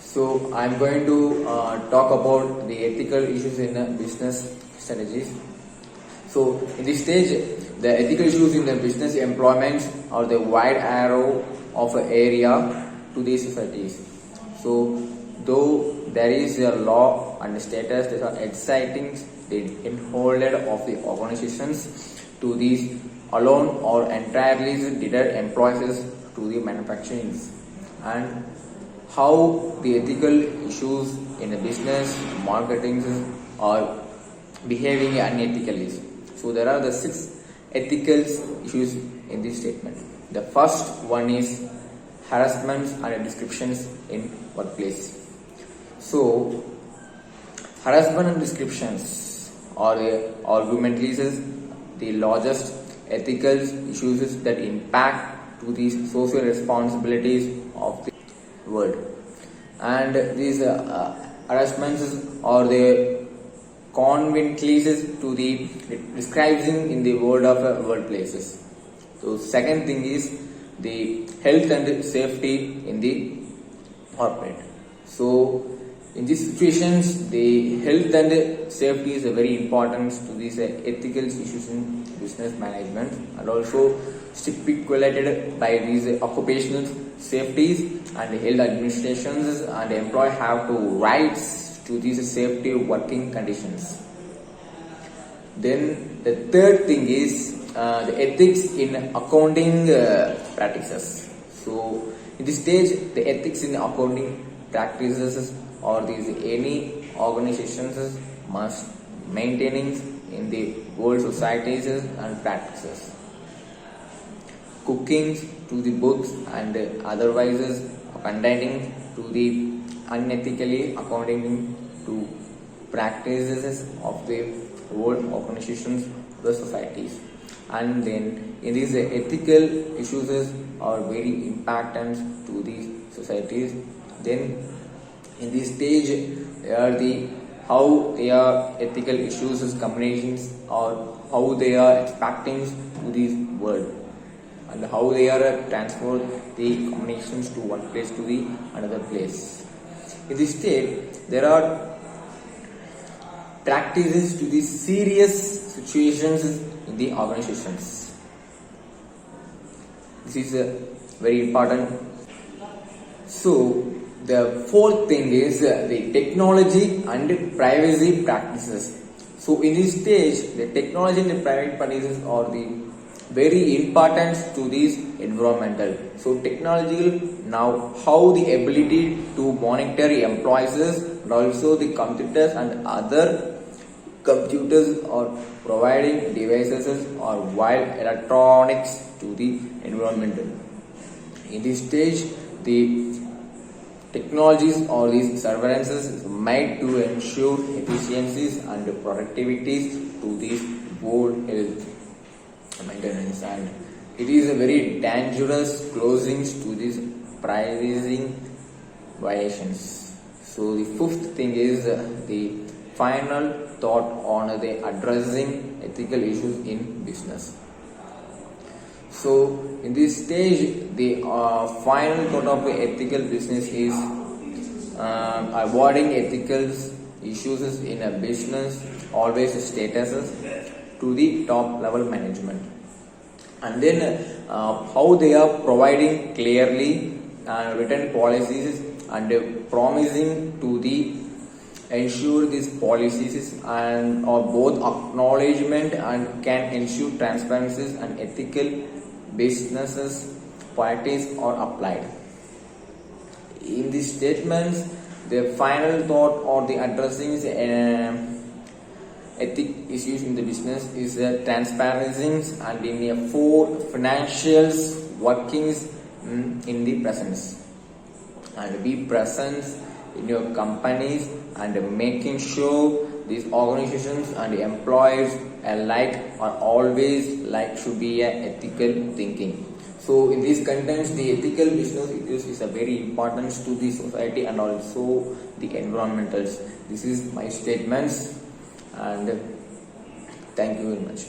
So I'm going to talk about the ethical issues in business strategies. So in this stage, the ethical issues in the business employment are the wide arrow of area to these societies. So though there is a law and status that are exciting the enfolded of the organizations to these alone or entirely deter employees to the manufacturing and how the ethical issues in the business marketing are behaving unethically. So there are the 6 ethical issues in this statement. The first one is harassment and descriptions in workplace. So harassment and descriptions are argumentally the largest ethical issues that impact to the social responsibilities of the world, and these harassments are the conveniences to the describing in the world of workplaces. So second thing is the health and safety in the corporate. So in these situations, the health and safety is very important to these ethical issues in business management, and also stipulated by these occupational safeties and health administrations, and the employee have to rights to these safety working conditions. Then the third thing is the ethics in accounting practices. So in this stage, the ethics in accounting practices or these any organizations must maintaining in the world societies and practices. Cooking to the books and otherwise containing to the unethically according to practices of the world organizations, the societies. And then in these ethical issues are very important to these societies. Then in this stage are the how their ethical issues is combinations or how they are expecting to this world, and how they are transfer the combinations to one place to the another place. In this state, there are practices to the serious situations in the organizations. This is very important. So the fourth thing is the technology and privacy practices. So in this stage, the technology and the private practices are the very important to these environmental. So technology now how the ability to monitor employees and also the computers and other computers are providing devices or wild electronics to the environmental. In this stage, the technologies or these surveillances is made to ensure efficiencies and productivities to these world health maintenance, and it is a very dangerous closings to these privacy violations. So the fifth thing is the final thought on the addressing ethical issues in business. So in this stage, the final thought of the ethical business is avoiding ethical issues in a business, always statuses to the top level management, and then how they are providing clearly written policies and promising to the ensure these policies and are both acknowledgement and can ensure transparencies and ethical businesses practices are applied. In these statements, the final thought or the addressing ethic issues in the business is transparency and in a 4 financials workings in the presence, and be present in your companies and making sure these organizations and employees alike are always like should be a ethical thinking. So in these contents, the ethical business issues is a very important to the society and also the environmentals. This is my statements, and thank you very much.